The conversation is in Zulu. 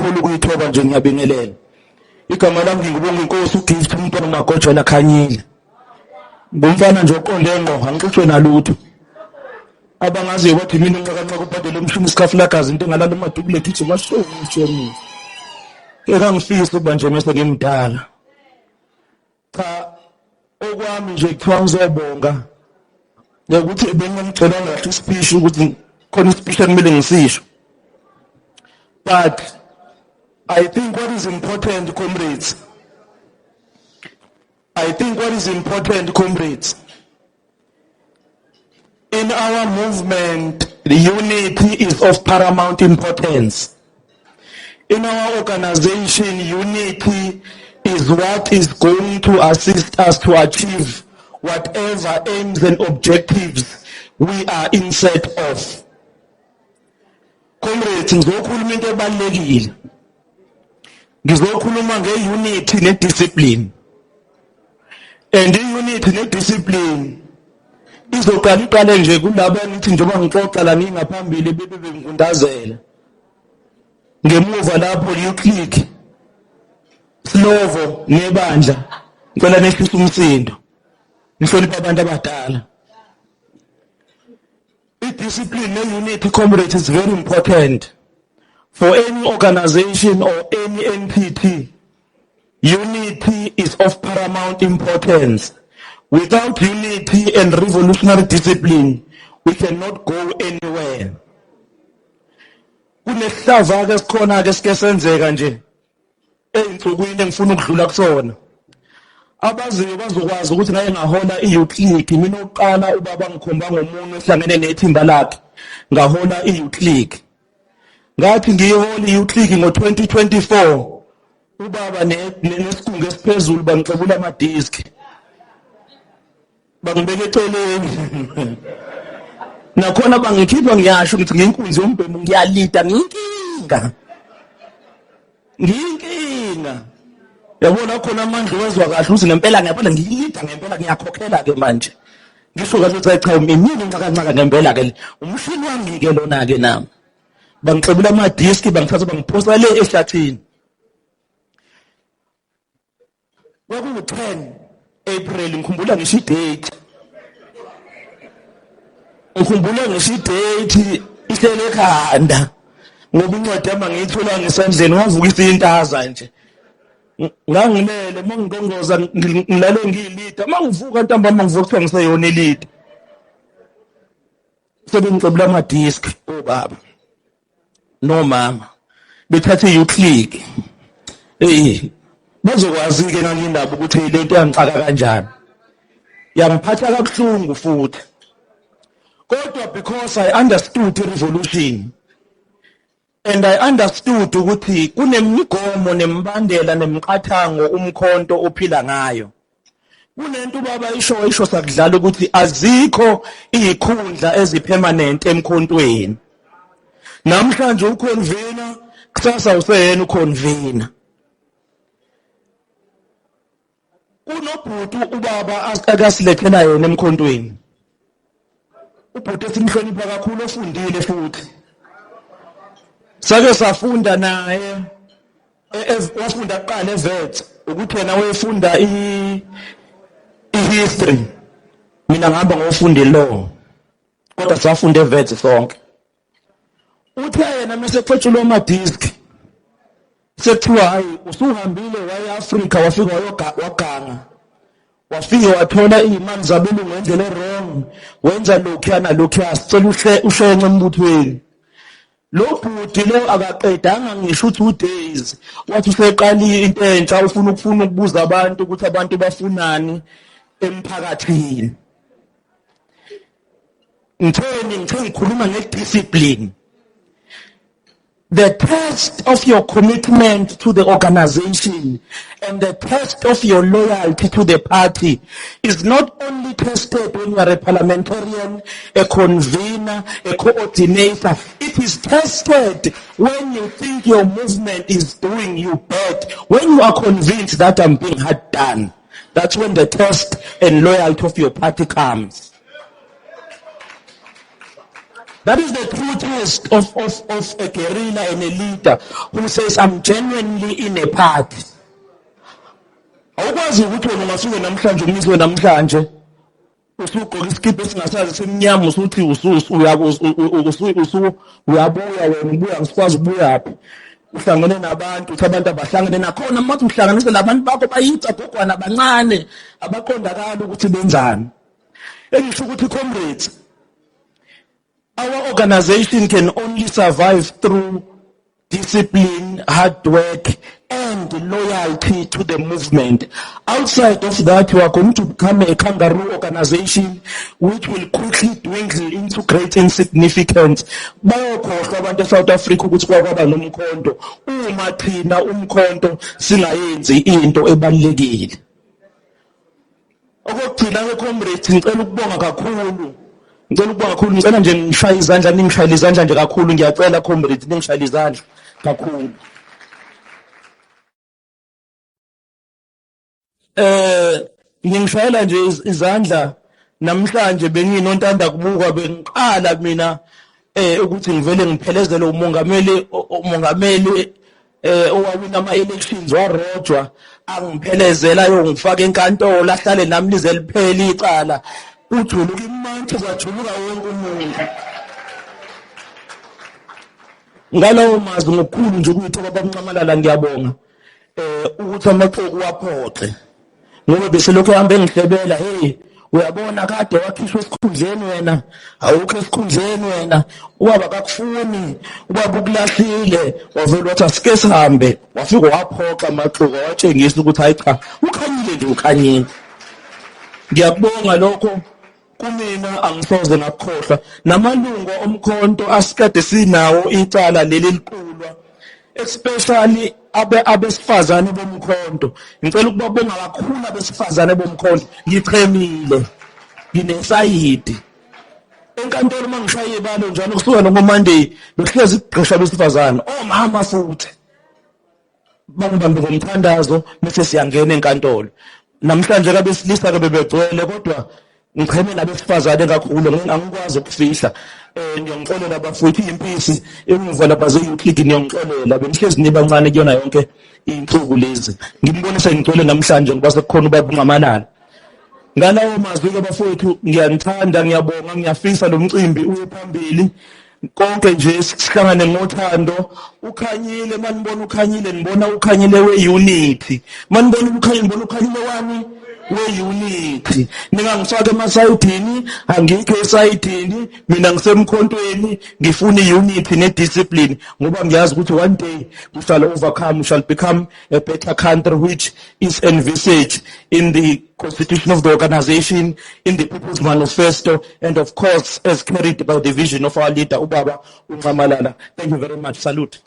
kakhulu ukuyithoba nje, ngiyabingelela. Igama lami ngibonga inkosi uGift uMntwana Magojela Khanyile. Ngumfana nje oqonde ngqo, angixoxe nalutho. Abangaziyo bathi mina unqakanqa kubhadela umshini isikafulagazi into engalala emadubule kithi mashonisho mina. Ngangifisa ukuba nje mase ngimdala. Cha, okwami nje kuthiwa ngizobonga. Ukuthi bengimcela ngathi ispeech ukuthi khona ispeech ekumele ngisisho. But I think what is important, comrades, in our movement, the unity is of paramount importance. In our organization, unity is what is going to assist us to achieve whatever aims and objectives we are in search of. Comrades, ngizokhuluma into ebalulekile. Ngizokhuluma nge-unity ne-discipline. And i-unity ne-discipline izoqala nje kulabo nithi njengoba ngixoxa la ningaphambili bebe bengundazela. Ngemuva lapho you-click Slovo nebandla ngicela nehlisa umsindo. Nihlonipha abantu abadala. Discipline and unity, comrades, is very important for any organization or any NPT. Unity is of paramount importance. Without unity and revolutionary discipline, we cannot go anywhere. Kunesihlava ke sikhona ke sike senzeka nje einsukwini engifuna ukudlula kusona. Abaziyo bazokwazi ukuthi ngaye ngahola i-youth league, mina oqala ubaba ngikhomba ngomunye ohlangene nethimba lakhe ngahola i-youth league. Ngathi ngiyihola i-youth league ngo-2024 ubaba nesikhungo esiphezulu bangixebula amadiski bangibeka eceleni. Nakhona bangikhipha ngiyasho ukuthi nginkunzi yombhemu ngiyalida ngiyinkinga. Yabona khona amandla wezwa kahle ukuthi ngempela ngiyabona ngiyilida ngempela ngiyakhokhela ke manje. Ngisho kahle ukuthi cha mina nqakanqa ngempela ke umshini wami ke lona ke nami. Bangixebula amadiski bangithatha bangiphosa le ehlathini. Kwaku-10 April ngikhumbula ngisho idate. Ngikhumbula ngisho idate ihlele ekhanda. Ngoba incwadi yami ngiyithola ngesandleni wavuka isintaza nje. Ngangilele mangidongoza ngilale ngiyilida mangivuka ntambama ngivuka kuthiwa ngiseyona elida. Sebengicebula amadisk obaba nomama bethathe i-youth league. Bazokwazi ke ngangindaba ukuthi lento yangixaka kanjani. Yangiphatha kabuhlungu futhi. Kodwa because I understood the revolution. And I understood ukuthi kunemigomo nembandela nemqathango umkhonto ophila ngayo. Kunento baba isho sakudlala ukuthi azikho izikhundla ezipermanent emkhontweni. Namhlanje uconvener, kusasa useyena uconvener. Kunobhuti ubaba akasilethela yena emkhontweni. Ubhuti esimhlonipha kakhulu ofundile futhi. Sake safunda naye wafunda kuqala eVet ukuthi yena wayefunda i-history, mina ngihamba ngofunda i-law, kodwa safunda eVet sonke. Uthe yena mase kuphethulwa amadisk sekuthiwa hayi usuhambile waya eAfrika wafika waganga wafike wathola izimali zabelungu ngendlela wrong wenza lokhu sicela ushenye embuthweni. Lo bhuti lo akaqedanga ngisho 2 days wathi useqali into entsha ufuna ukubuza abantu ukuthi abantu bafunani emphakathini. Ngitheni ngikhuluma nge-discipline. The test of your commitment to the organization and the test of your loyalty to the party is not only tested when you are a parliamentarian, a convener, a coordinator. It is tested when you think your movement is doing you bad, when you are convinced that I'm being hard done. That's when the test and loyalty of your party comes. That is the true test of a guerrilla and a leader who says, I'm genuinely in a party. Awukwazi ukuthi wena ungasuke namhlanje umizwe namhlanje usugqoka isikipho esingasazi semnyama usuthi uyabuya wena ubuya ngisikwazi ukubuyaphi uhlangene nabantu uthi abantu abahlangene nakhona mathi uhlanganise labantu bakho bayicagogwana abancane abaqondakala ukuthi benzani engisho ukuthi comrades, our organization can only survive through discipline, hard work, and loyalty to the movement. Outside of that, we are going to become a kangaroo organization which will quickly dwindle into great insignificance. Bayokhohlwa abantu eSouth Africa ukuthi kwaba nomkhonto uma thina umkhonto singayenzi into ebalekile. Okugcina ke comrades, ngicela ukubonga kakhulu. Ngicela nje ngishaye izandla ningishaye izandla nje kakhulu ngiyacela comrades ningishaye izandla kakhulu. Ngingishayela nje izandla namhlanje benginontanda kubuka bengiqala mina ukuthi ngivele ngiphelezele umongameli owawina ama-elections warojwa angiphelezela yongifaka enkantolo ahlale nami lize liphele icala ujuluka imantshi kwajuluka wonke umuntu. Ngalawo mazwi ngokukhulu nje ukuyithoba bakuncamalala ngiyabonga ukuthi amaxoku waphoxe ngoba beselokhu ehambe engihlebela hey uyabona kade wakhishwa esikhundleni wena awukho esikhundleni wena ubaba kakufuni ubaba ukulahlile wavela wathi asike sihambe wafika waphoxa amaxoku watshengisa ukuthi hayi cha ukhanyile nje ukhanyile. Ngiyakubonga lokho kumina angisoze ngakukhohlwa namalungu omkhonto asikade sinawo icala leli liqulwa especially abesifazane bomkhonto. Ngicela ukubabonga kakhulu abesifazane bomkhonto ngichemile nginesayidi enkantolo mangishaye ibalo njalo kusuka ngoMonday bekuhlezi igqisha besifazane omama futhi bangibambe ngomthandazo bese siyangena enkantolo. Namhlanje kabesilisa ke bebegcwele kodwa ngicheme nabesifazane kakhulu angikwazi ukufihla. Ngiyongixolela bafowethu impisi emuva lapha ze-youth league ngiyongixolela bengihlezi nibancane kuyona yonke insuku lezi ngimbonise ngicole namhlanje ngoba sekukhona ubaba ungamalala. Ngalawo mazwi-ke bafowethu ngiyanithanda ngiyabonga ngiyafisa lo mcimbi uye phambili konke nje sihlangane ngothando. Ukhanyile manibona ukhanyile nibona ukhanyile we-unity manibona ukhanyile nibona ukhanyile wani we-unity. Ningangifaka emasayidini angikho esayidini mina ngisemkhontweni ngifuna i-unity ne-discipline ngoba ngiyazi ukuthi one day we shall overcome, we shall become a better country which is envisaged in the constitution of the organization, in the People's Manifesto, and of course as carried by the vision of our leader Ubaba Ungamalala. Thank you very much. Salute.